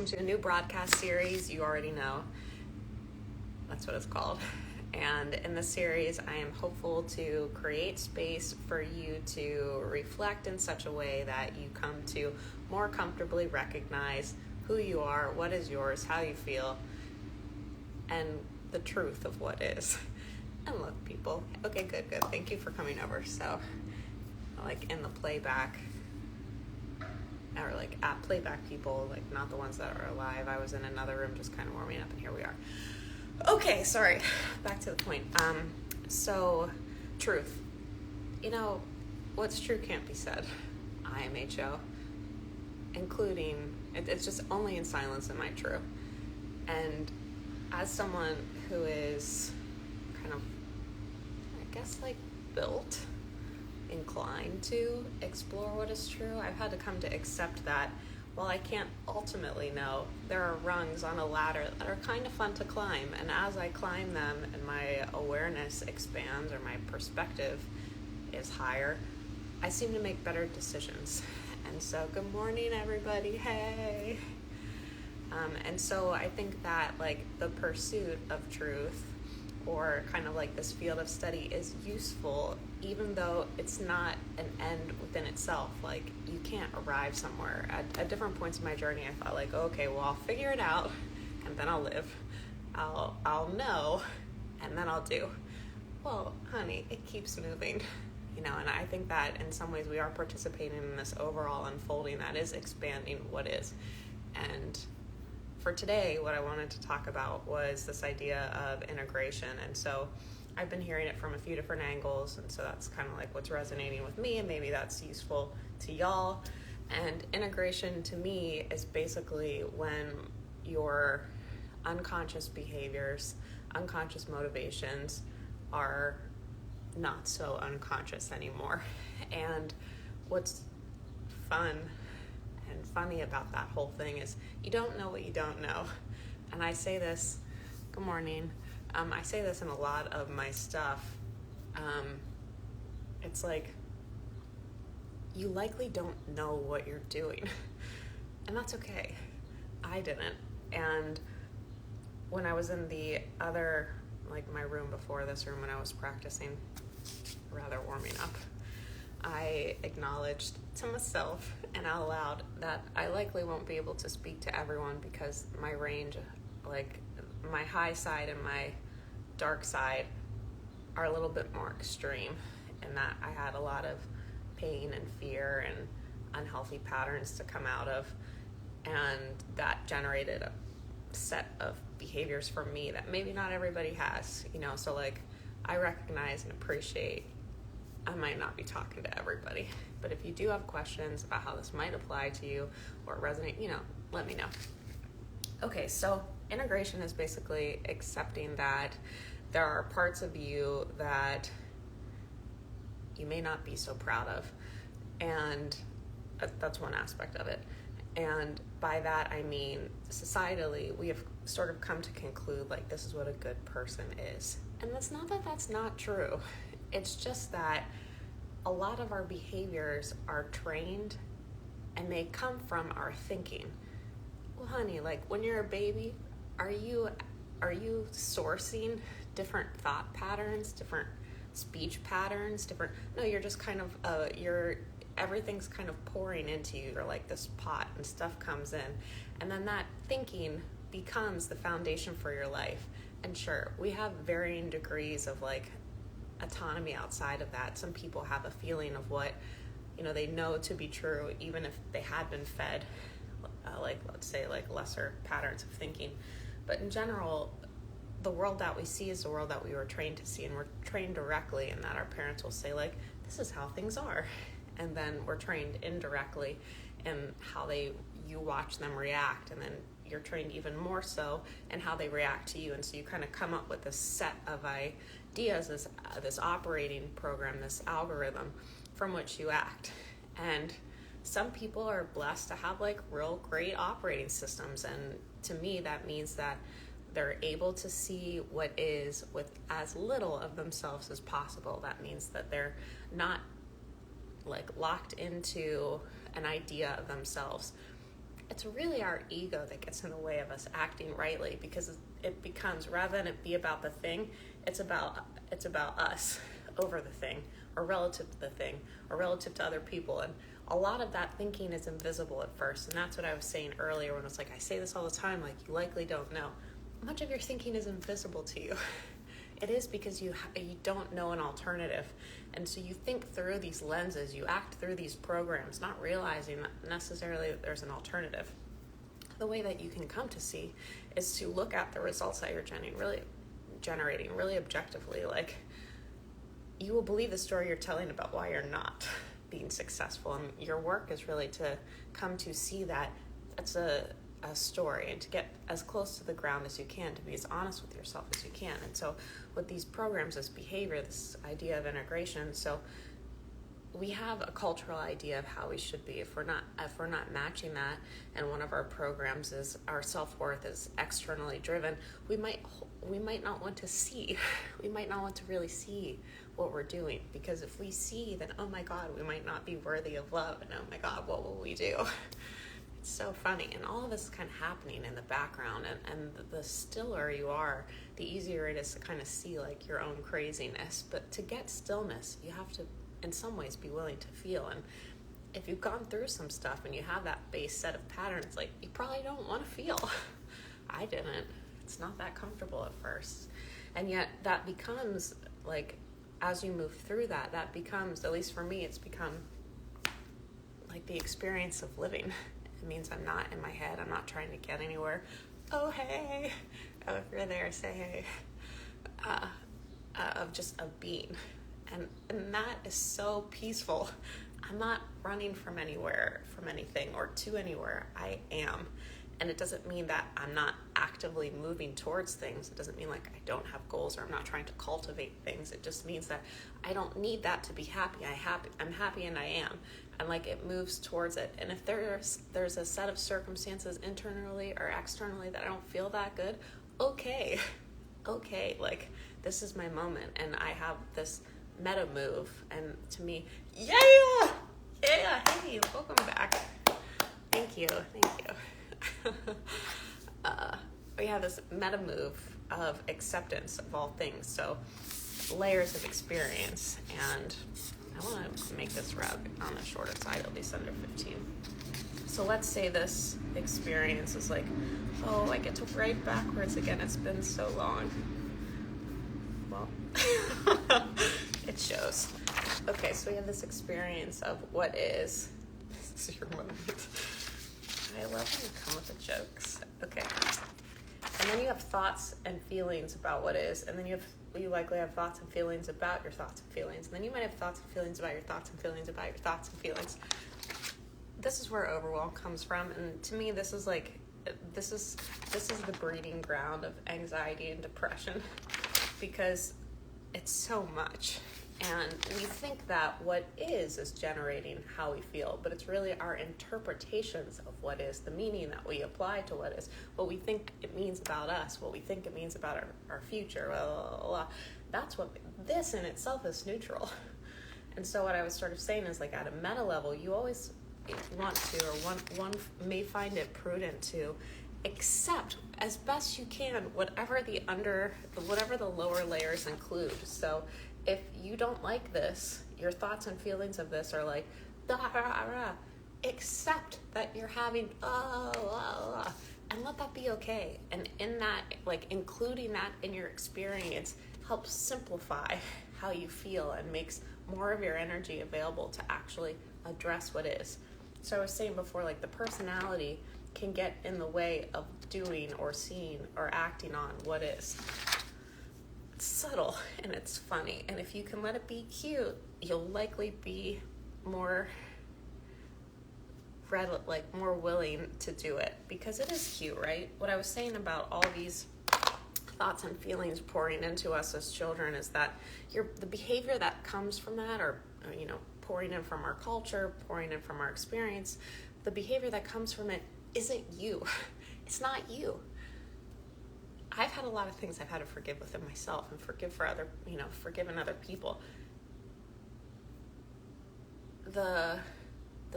welcome to a new broadcast series. You already know. That's what it's called. And in this series, I am hopeful to create space for you to reflect in such a way that you come to more comfortably recognize who you are, what is yours, how you feel, and the truth of what is. And look, people. Okay, good. Thank you for coming over. So, like in the playback, or like at playback people, like not the ones that are alive. I was in another room just kind of warming up, and here we are. Okay, sorry. Back to the point. So, truth. You know, what's true can't be said. IMHO. Including, it's just only in silence am I true. And as someone who is kind of, I guess, like built, inclined to explore what is true, I've had to come to accept that while I can't ultimately know, there are rungs on a ladder that are kind of fun to climb, and as I climb them and my awareness expands or my perspective is higher, I seem to make better decisions. And so, good morning, everybody. Hey. And so I think that like the pursuit of truth, or kind of like this field of study, is useful, even though it's not an end within itself. Like, you can't arrive somewhere. At different points in my journey, I thought like, okay, well, I'll figure it out, and then I'll live. I'll know, and then I'll do. Well, honey, it keeps moving, you know, and I think that in some ways we are participating in this overall unfolding that is expanding what is. And for today, what I wanted to talk about was this idea of integration. And so I've been hearing it from a few different angles, and so that's kind of like what's resonating with me, and maybe that's useful to y'all. And integration to me is basically when your unconscious behaviors, unconscious motivations are not so unconscious anymore. And what's fun and funny about that whole thing is you don't know what you don't know. And I say this, good morning, I say this in a lot of my stuff. It's like, you likely don't know what you're doing. And that's okay. I didn't. And when I was in the other, like my room before this room, when I was practicing, rather warming up, I acknowledged to myself and out loud that I likely won't be able to speak to everyone because my range, like my high side and my dark side, are a little bit more extreme, and that I had a lot of pain and fear and unhealthy patterns to come out of, and that generated a set of behaviors for me that maybe not everybody has, you know. So like, I recognize and appreciate I might not be talking to everybody, but if you do have questions about how this might apply to you or resonate, you know, let me know. Okay, so integration is basically accepting that there are parts of you that you may not be so proud of, and that's one aspect of it. And by that I mean, societally, we have sort of come to conclude like this is what a good person is, and that's not that that's not true. It's just that a lot of our behaviors are trained and they come from our thinking. Well, honey, like when you're a baby, are you sourcing different thought patterns, different speech patterns, no, you're just kind of, everything's kind of pouring into you. You're like this pot and stuff comes in, and then that thinking becomes the foundation for your life. And sure, we have varying degrees of like autonomy outside of that. Some people have a feeling of what, you know, they know to be true, even if they had been fed, like, let's say, like lesser patterns of thinking. But in general, the world that we see is the world that we were trained to see, and we're trained directly in that our parents will say, like, this is how things are. And then we're trained indirectly in how you watch them react, and then you're trained even more so in how they react to you. And so you kind of come up with this set of ideas, this operating program, this algorithm from which you act. And some people are blessed to have like real great operating systems, and to me that means that they're able to see what is with as little of themselves as possible. That means that they're not like locked into an idea of themselves. it's really our ego that gets in the way of us acting rightly, because it becomes, rather than it be about the thing, it's about us over the thing, or relative to the thing, or relative to other people. And a lot of that thinking is invisible at first, and that's what I was saying earlier when it's like, I say this all the time, like, you likely don't know. Much of your thinking is invisible to you. It is because you don't know an alternative. And so you think through these lenses, you act through these programs, not realizing that necessarily that there's an alternative. The way that you can come to see is to look at the results that you're generating really objectively. Like, you will believe the story you're telling about why you're not being successful. And your work is really to come to see that it's a story, and to get as close to the ground as you can, to be as honest with yourself as you can. And so with these programs, this behavior, this idea of integration, so we have a cultural idea of how we should be. If we're not matching that, and one of our programs is our self-worth is externally driven, we might not want to see. We might not want to really see what we're doing, because if we see, then oh my God, we might not be worthy of love, and oh my God, what will we do? It's so funny, and all of this is kind of happening in the background, and the stiller you are, the easier it is to kind of see like your own craziness. But to get stillness, you have to, in some ways, be willing to feel. And if you've gone through some stuff and you have that base set of patterns, like, you probably don't want to feel. I didn't. It's not that comfortable at first. And yet that becomes, like, as you move through that becomes, at least for me, it's become like the experience of living. It means I'm not in my head. I'm not trying to get anywhere. Oh, hey. Oh, if you're there, say hey. Of just a being. And that is so peaceful. I'm not running from anywhere, from anything, or to anywhere. I am. And it doesn't mean that I'm not actively moving towards things. It doesn't mean like I don't have goals, or I'm not trying to cultivate things. It just means that I don't need that to be happy. I'm happy, and I am. And like, it moves towards it. And if there's a set of circumstances internally or externally that I don't feel that good, okay, like, this is my moment, and I have this meta move, and to me, yeah, hey, welcome back. Thank you. We have this meta move of acceptance of all things, so layers of experience, and I want to make this route on the shorter side, at least under 15. So let's say this experience is like, oh, I get to write backwards again, it's been so long. Well, it shows. Okay, so we have this experience of what is. This is your moment. I love when you come with the jokes. Okay. And then you have thoughts and feelings about what is, and then you likely have thoughts and feelings about your thoughts and feelings, and then you might have thoughts and feelings about your thoughts and feelings about your thoughts and feelings. This is where overwhelm comes from, and to me, this is the breeding ground of anxiety and depression, because it's so much. And we think that what is generating how we feel, but it's really our interpretations of what is, the meaning that we apply to what is, what we think it means about us, what we think it means about our future, blah, blah, blah, blah. That's what, this in itself is neutral. And so what I was sort of saying is, like, at a meta level, you always want to, or one may find it prudent to accept as best you can whatever the lower layers include. So if you don't like this, your thoughts and feelings of this are like, accept that you're having, and let that be okay. And in that, like, including that in your experience helps simplify how you feel and makes more of your energy available to actually address what is. So I was saying before, like, the personality can get in the way of doing or seeing or acting on what is. It's subtle and it's funny, and if you can let it be cute, you'll likely be more willing to do it, because it is cute, right? What I was saying about all these thoughts and feelings pouring into us as children is that the behavior that comes from that, or pouring in from our culture, pouring in from our experience, the behavior that comes from it isn't you. It's not you. I've had a lot of things I've had to forgive within myself and forgive in other people. The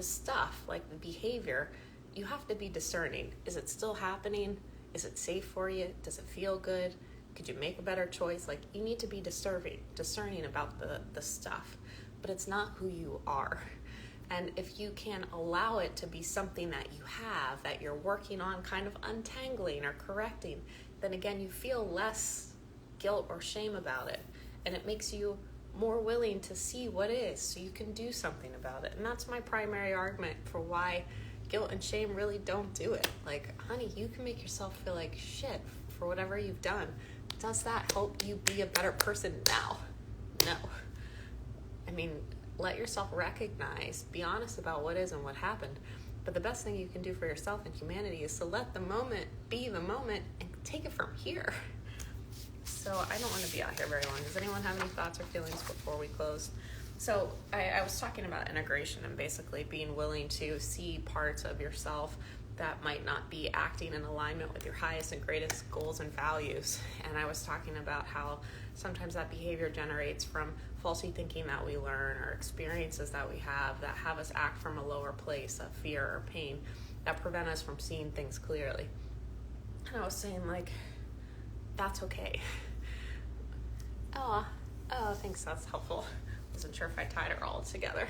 stuff, like the behavior, you have to be discerning. Is it still happening? Is it safe for you? Does it feel good? Could you make a better choice? Like, you need to be discerning about the stuff, but it's not who you are. And if you can allow it to be something that you have, that you're working on kind of untangling or correcting, then again, you feel less guilt or shame about it. And it makes you more willing to see what is, so you can do something about it. And that's my primary argument for why guilt and shame really don't do it. Like, honey, you can make yourself feel like shit for whatever you've done. Does that help you be a better person now? No. I mean, let yourself recognize, be honest about what is and what happened. But the best thing you can do for yourself and humanity is to let the moment be the moment and take it from here. So I don't want to be out here very long. Does anyone have any thoughts or feelings before we close? So I was talking about integration and basically being willing to see parts of yourself that might not be acting in alignment with your highest and greatest goals and values. And I was talking about how sometimes that behavior generates from faulty thinking that we learn, or experiences that we have that have us act from a lower place of fear or pain that prevent us from seeing things clearly. And I was saying, like, that's okay. Oh, thanks, that's helpful. Wasn't sure if I tied it all together.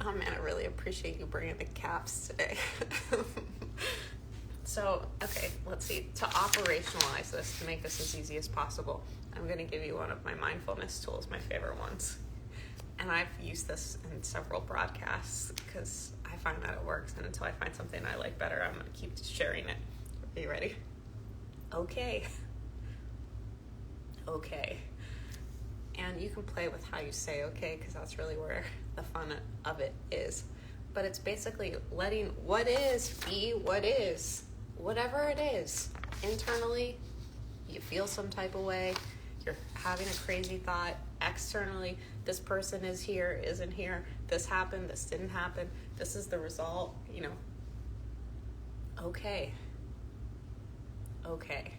Oh man, I really appreciate you bringing the caps today. So, okay, let's see. To operationalize this, to make this as easy as possible, I'm going to give you one of my mindfulness tools, my favorite ones. And I've used this in several broadcasts because I find that it works. And until I find something I like better, I'm going to keep sharing it. Are you ready? Okay. Okay. And you can play with how you say okay, because that's really where the fun of it is. But it's basically letting what is be what is. Whatever it is. Internally, you feel some type of way. You're having a crazy thought. Externally, this person is here, isn't here. This happened, this didn't happen. This is the result, Okay. Okay.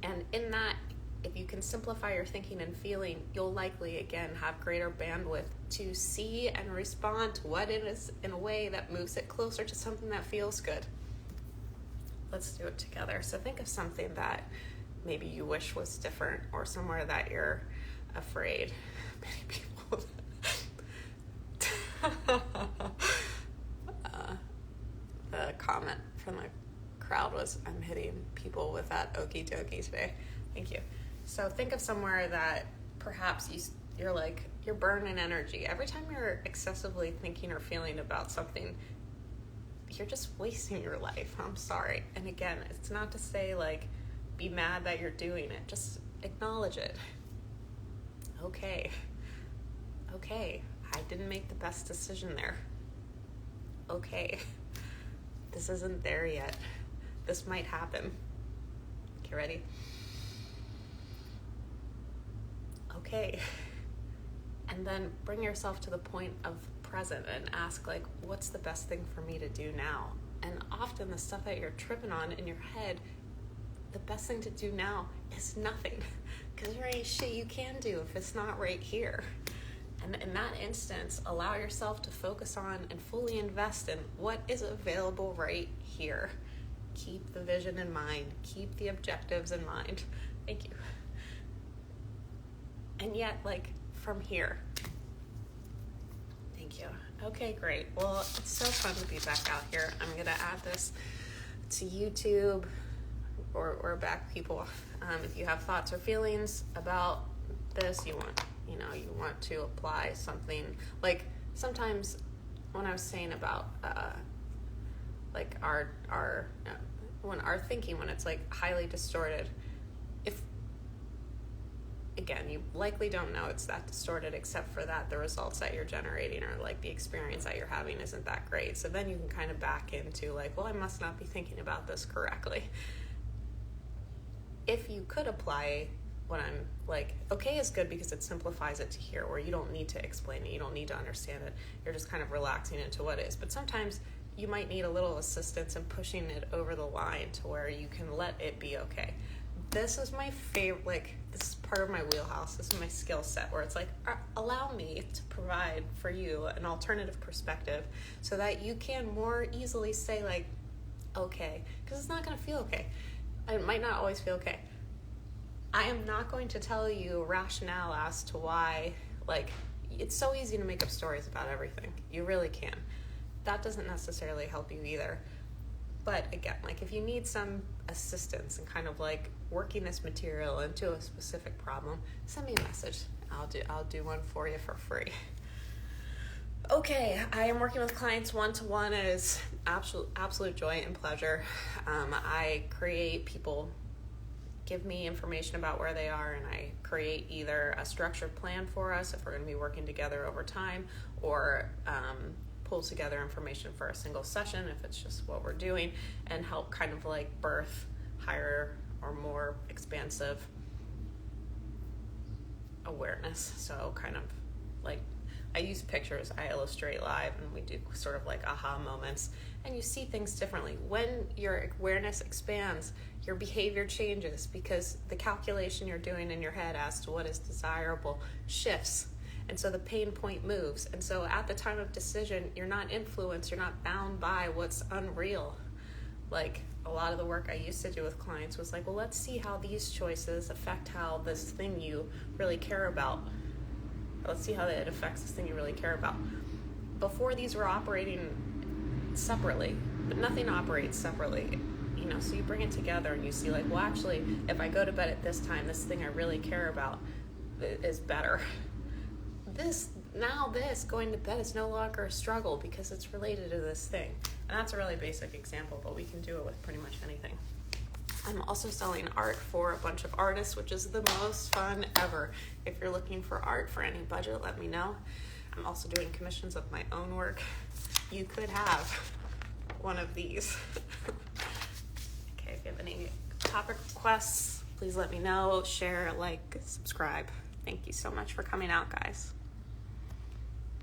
And in that, if you can simplify your thinking and feeling, you'll likely, again, have greater bandwidth to see and respond to what it is in a way that moves it closer to something that feels good. Let's do it together. So think of something that maybe you wish was different, or somewhere that you're afraid. Many people. The comment from the crowd was, I'm hitting people with that okie dokie today. Thank you. So think of somewhere that perhaps you're burning energy. Every time you're excessively thinking or feeling about something, you're just wasting your life. I'm sorry. And again, it's not to say be mad that you're doing it. Just acknowledge it. Okay. I didn't make the best decision there. Okay. This isn't there yet. This might happen. Okay, ready? Okay. And then bring yourself to the point of present and ask, what's the best thing for me to do now? And often the stuff that you're tripping on in your head, the best thing to do now is nothing, because there ain't shit you can do if it's not right here. And in that instance, allow yourself to focus on and fully invest in what is available right here. Keep the vision in mind. Keep the objectives in mind. Thank you. And yet, from here. Thank you. Okay, great. Well, it's so fun to be back out here. I'm going to add this to YouTube or back people. If you have thoughts or feelings about this, you want to apply something. Sometimes when I was saying about when our thinking, when it's highly distorted, again, you likely don't know it's that distorted, except for that the results that you're generating or the experience that you're having isn't that great. So then you can kind of back into well, I must not be thinking about this correctly. If you could apply what I'm okay is good because it simplifies it to here, where you don't need to explain it, you don't need to understand it, you're just kind of relaxing into what is. But sometimes you might need a little assistance in pushing it over the line to where you can let it be okay. this is my favorite, like, this is part of my wheelhouse. This is my skill set where it's like, allow me to provide for you an alternative perspective so that you can more easily say, like, okay, because it's not going to feel okay. It might not always feel okay. I am not going to tell you rationale as to why, like, it's so easy to make up stories about everything. You really can. That doesn't necessarily help you either. But again, like, if you need some assistance in kind of like working this material into a specific problem, send me a message. I'll do one for you for free. Okay, I am working with clients one-to-one. It is absolute joy and pleasure. I create people give me information about where they are, and I create either a structured plan for us if we're going to be working together over time, or pull together information for a single session if it's just what we're doing, and help kind of like birth higher or more expansive awareness. So kind of like, I use pictures, I illustrate live, and we do sort of like aha moments, and you see things differently. When your awareness expands, your behavior changes because the calculation you're doing in your head as to what is desirable shifts. And so the pain point moves. And so at the time of decision, you're not influenced, you're not bound by what's unreal. Like, a lot of the work I used to do with clients was like, well, let's see how these choices affect how this thing you really care about. Let's see how it affects this thing you really care about. Before, these were operating separately, but nothing operates separately. You know, so you bring it together and you see, like, well, actually, if I go to bed at this time, this thing I really care about is better. This going to bed is no longer a struggle because it's related to this thing. And that's a really basic example, but we can do it with pretty much anything. I'm also selling art for a bunch of artists, which is the most fun ever. If you're looking for art for any budget, let me know. I'm also doing commissions of my own work. You could have one of these. Okay, if you have any topic requests, please let me know. Share, like, subscribe. Thank you so much for coming out, guys.